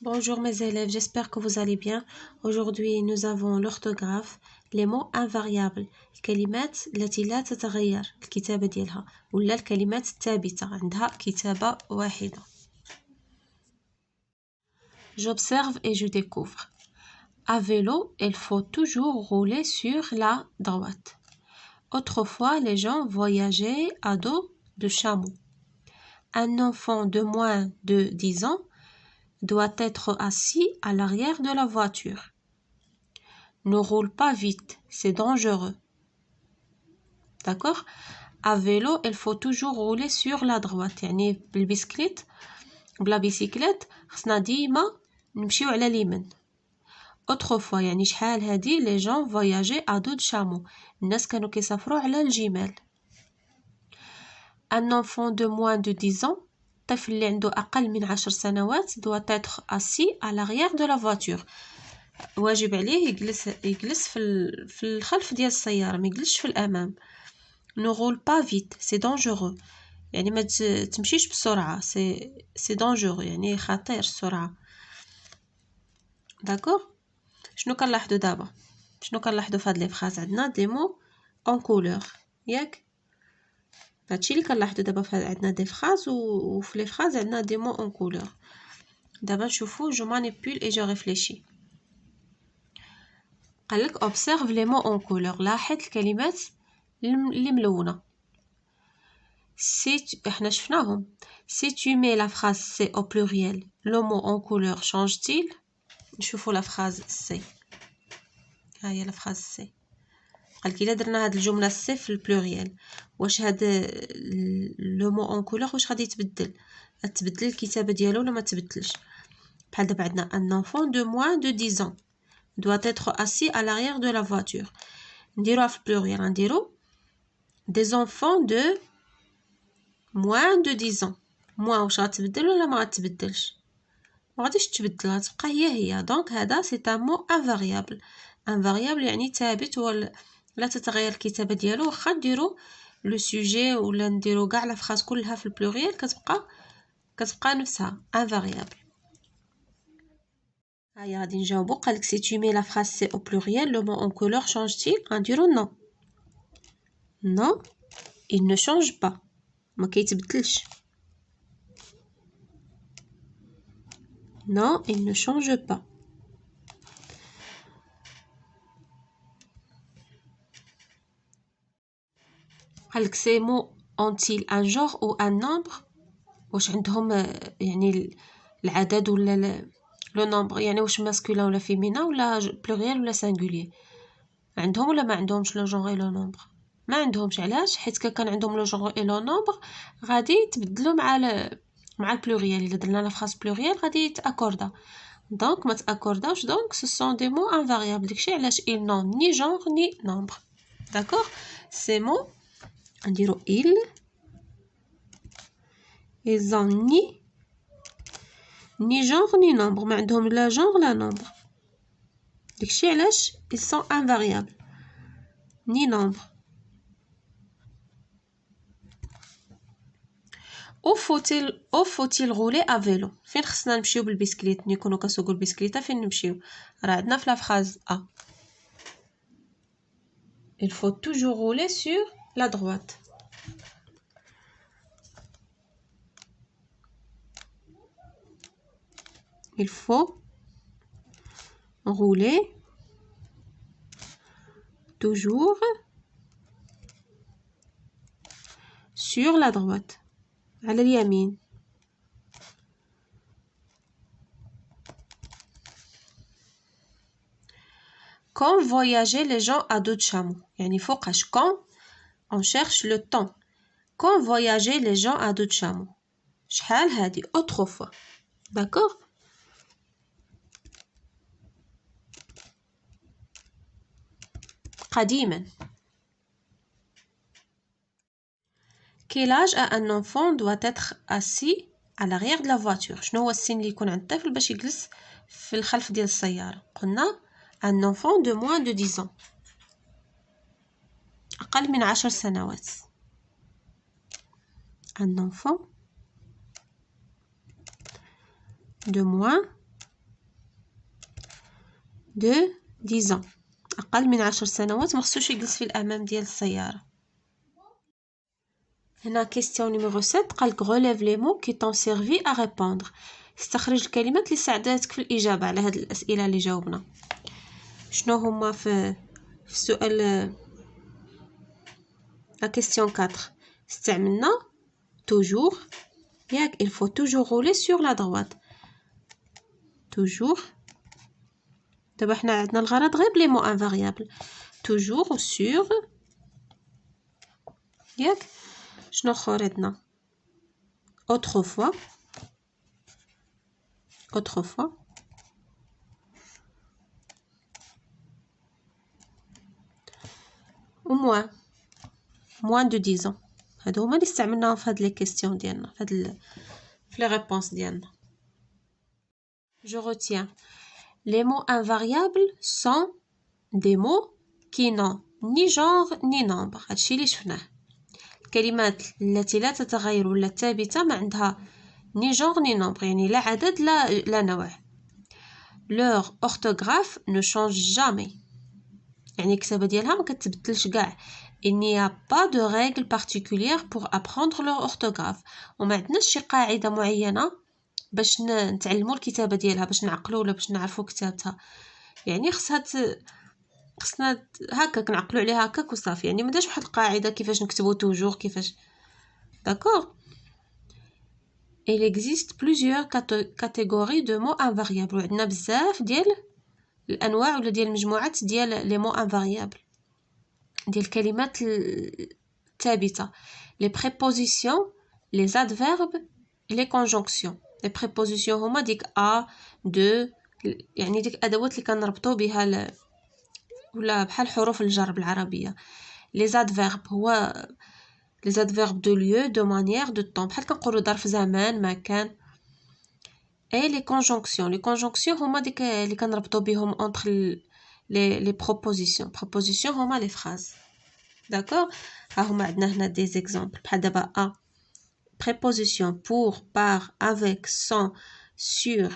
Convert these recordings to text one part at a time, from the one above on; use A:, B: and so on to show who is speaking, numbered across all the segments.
A: Bonjour mes élèves, j'espère que vous allez bien. Aujourd'hui, nous avons l'orthographe, les mots invariables, الكلمات التي لا تتغير الكتابة ديالها ولا الكلمات الثابتة عندها كتابة واحدة. J'observe et je découvre. À vélo, il faut toujours rouler sur la droite. Autrefois, les gens voyageaient à dos de chameau. Un enfant de moins de 10 ans doit être assis à l'arrière de la voiture. Ne roule pas vite, c'est dangereux. D'accord? À vélo, il faut toujours rouler sur la droite. يعني بالبسكليت بلا بيسيكليت خصنا ديما نمشيو على اليمين. Autrefois يعني شحال هادي les gens voyageaient à dos de chameau. الناس كانوا كيسافروا على الجمال. Un enfant de moins de 10 ans طفل اللي عنده أقل من 10 سنوات doit être assis à l'arrière de la voiture. واجب عليه يجلس في الخلف ديال السيارة ما يجلسش في الأمام. Ne roule pas vite, c'est dangereux. يعني ما تمشيش بسرعة. c'est dangereux يعني خطير السرعة. داكوغ؟ شنو كنلاحظوا دابا؟ شنو كنلاحظوا في هاد لي فراز؟ عندنا دي مو اون كولور ياك؟ هادشي اللي كنلاحظوا دابا عندنا دي فراز وفي لي فراز عندنا دي مو اون كولور. دابا نشوفوا جو مانيبول اي جو ريفليشي. قالك observe les mots en couleur. لاحظ الكلمات اللي ملونة. احنا شفناهم. Si tu mets la phrase c'est au pluriel, le mot en couleur change-t-il? نشوفوا la phrase c'est. ها هي la phrase c'est. قالك إلا درنا هاد الجملة c'est في البلوريال واش هاد لو مو اون كولور واش غادي يتبدل؟ تبدل الكتابة ديالو ولا ما تبدلش؟ بحال دابا عندنا un enfant de moins de 10 ans doit être assis à l'arrière de la voiture. نديروها في البلوريال نديرو des enfants de moins de 10 ans. moins واش غتبدل ولا ما غتبدلش؟ ما غاديش تبدل غتبقى هي دونك هذا سي ان مو انفاريابل. انفاريابل يعني ثابت ولا تتغير الكتابه ديالو واخا نديرو لو سوجي ولا نديرو كاع لا فراز كلها في البلوريال كتبقى نفسها انفاريابل. هيا غادي نجاوبو. قالك سي tu mets la phrase c'est au pluriel le mot en couleur change-t-il? غنديرو non. non il ne change pas. ما كيتبدلش. non il ne change pas. قالك ces mots ont-ils un genre ou un nombre؟ واش عندهم يعني العدد ولا لو نومبر يعني واش ماسكولين ولا فيمينا ولا بلوريال ولا سانغولير؟ عندهم ولا ما عندهمش لو جونغ اي لو نومبر؟ ما عندهمش. علاش؟ حيت كان عندهم لو جونغ اي لو نومبر غادي يتبدلوا مع البلوريال. الا درنا لا فراس بلوريال غادي يتاكوردا دونك ما تاكورداوش دونك سو سون دي مو انفاريابل. داكشي علاش ils n'ont ni genre ni nombre. d'accord ces mots نديرو ils ont ni genre ni nombre. ما عندهم لا genre لا nombre. داكشي علاش ils sont invariables ni nombre. où faut-il rouler à vélo؟ فين خصنا نمشيو بالبسكليت؟ نكونوا كنسوقوا البسكليته فين نمشيو؟ راه عندنا في لا فراز ا il faut toujours rouler sur la droite. il faut rouler toujours sur la droite على اليمين. quand voyager les gens à dos de chameau يعني فوقاش quand on cherche le temps. quand voyager les gens à dos de chameau شحال هادي autrefois. d'accord قديما. quel âge a un enfant doit être assis à l'arrière de la voiture؟ شنو هو السن اللي يكون عند الطفل باش يجلس في الخلف ديال السيارة؟ قلنا un enfant de moins de 10 ans أقل من 10 سنوات. un enfant de moins de 10 ans. أقل من 10 سنوات مخصوش يجلس في الأمام ديال السيارة. هنا كيستيون نيميرو 7 قالك relève les mots qui t'ont servi à répondre. استخرج الكلمات اللي ساعدتك في الإجابة على هاد الأسئلة اللي جاوبنا. شنو هما في السؤال لا كيستيون 4 استعملنا toujours ياك il faut toujours rouler sur la droite. toujours دابا حنا عندنا الغرض غير بلي مو انفاريابل. toujours sur ياك شنو اخر عندنا autrefois و moins de 10 ans. هادو هما اللي استعملناهم في هاد لي كيستيون ديالنا في هاد في لي ريبونس ديالنا. je retiens les mots invariables sont des mots qui n'ont ni genre ni nombre. هادشي اللي شفناه. الكلمات التي لا تتغير ولا ثابتة ما عندها ni genre ni nombre يعني لا عدد لا نوع. leur orthographe ne change jamais يعني الكتابة ديالها ما كتبدلش كاع. il n'y a pas de règle particulière pour apprendre leur orthographe وما عندناش شي قاعدة معينة باش نتعلموا الكتابة ديالها باش نعقلوا ولا باش نعرفوا كتابتها. يعني خصنا هكاك نعقلوا عليها هكاك وصافي. يعني ما داش واحد القاعدة كيفاش نكتبوا توجور كيفاش. داكور. il existe plusieurs catégories de mots invariables وعندنا بزاف ديال الانواع ولا ديال المجموعات ديال لي مو انفاريابل ديال الكلمات الثابته. les prépositions les adverbes les conjonctions. les prépositions هما ديك a de يعني ديك الادوات اللي كنربطوا بها ولا بحال حروف الجر بالعربيه. les adverbes هو les adverbes de lieu de manière de temps بحال كنقولوا ظرف زمان مكان. et les conjonctions هما ديك اللي كنربطوا بهم entre les propositions هما les phrases. d'accord. ها هما عندنا هنا des exemples بحال دابا a préposition pour par avec sans sur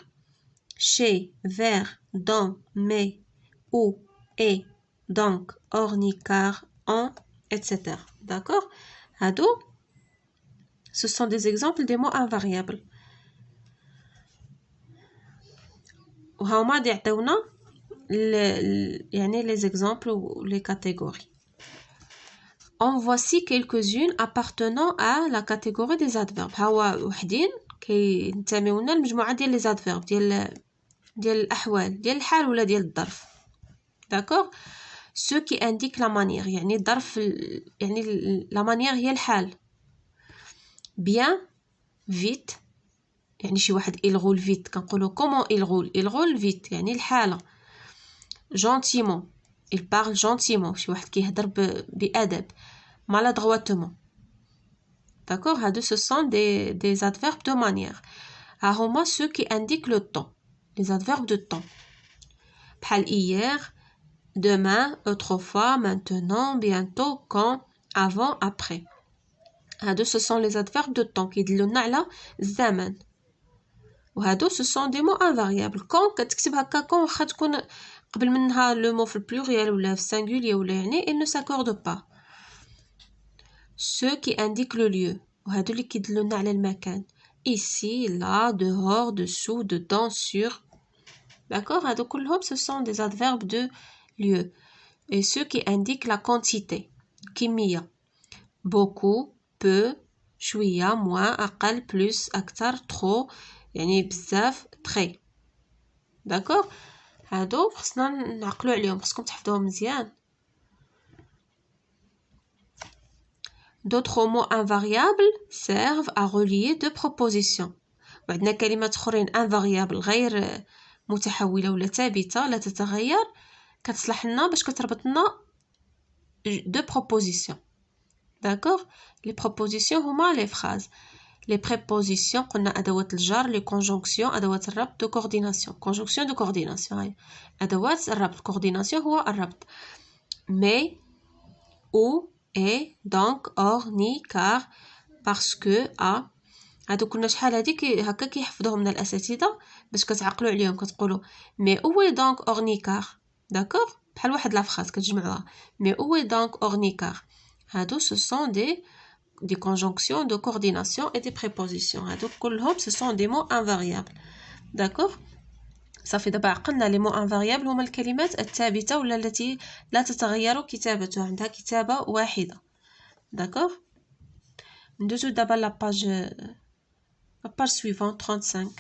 A: chez vers dans mais où et donc or ni car en etc. d'accord. هادو ce sont des exemples des mots invariables. وهما دي عطيونا يعني les exemples ou les catégories. En voici quelques-unes appartenant à la catégorie des adverbes. هاو وحدين كينتميو لنا المجموعه ديال les adverbes ديال الاحوال ديال الحال ولا ديال الظرف. d'accord. ceux qui indiquent la manière يعني الظرف يعني la manière هي الحال. bien vite يعني شي واحد il roule vite كنقولوا comment il roule vite يعني الحالة. gentiment il parle gentiment شي واحد كيهضر بأدب. maladroitement. d'accord. هادو ce sont des adverbes de manière. ها هما ceux qui indiquent le temps les adverbes de temps بحال hier demain autrefois maintenant bientôt quand avant après. هادو ce sont les adverbes de temps كيدلونا على الزمن. وهادو ce sont des mots invariables. quand كتكتب هكا quand واخا تكون قبل منها لو مو في البلوريال ولا في السينغولير ولا يعني il ne s'accorde pas. ceux qui indiquent le lieu وهادو اللي كيدلونا على المكان. ici là dehors dessous dedans sur. d'accord. هادو كلهم ce sont des adverbes de lieu. et ceux qui indiquent la quantité كمية. beaucoup peu شوية moins أقل plus أكثر trop يعني بزاف très. d'accord. هادو خصنا نعقلوا عليهم خصكم تحفظوهم مزيان. d'autres mots invariables servent à relier deux propositions. وعندنا كلمات اخرين invariable غير متحولة ولا ثابتة لا تتغير كتصلح لنا باش كتربط لنا deux propositions. d'accord. les propositions هما les phrases. les prépositions قلنا أدوات الجر. les conjonctions أدوات الربط. de coordination conjonction de coordination هاي أدوات الربط. coordination هو الربط. mais ou et donc or ni car parce que à هادو كنا شحال هاديك هكا كيحفظوهم من الاساتذه باش كتعقلوا عليهم. كتقولوا مي اوي دونك اورنيكار، داكوغ، بحال واحد لا فراس كتجمعوها. مي اوي دونك اورنيكار، هادو سو سون دي conjonctions de coordination et des prépositions. هادو كلهم سو سون دي مو انفاريابل، داكوغ. صافي دابا عقلنا لي مو انفاريابل هما الكلمات الثابته ولا التي لا تتغير كتابتها، عندها كتابه واحده، داكوغ. ندوزو دابا لا باج suivante 35.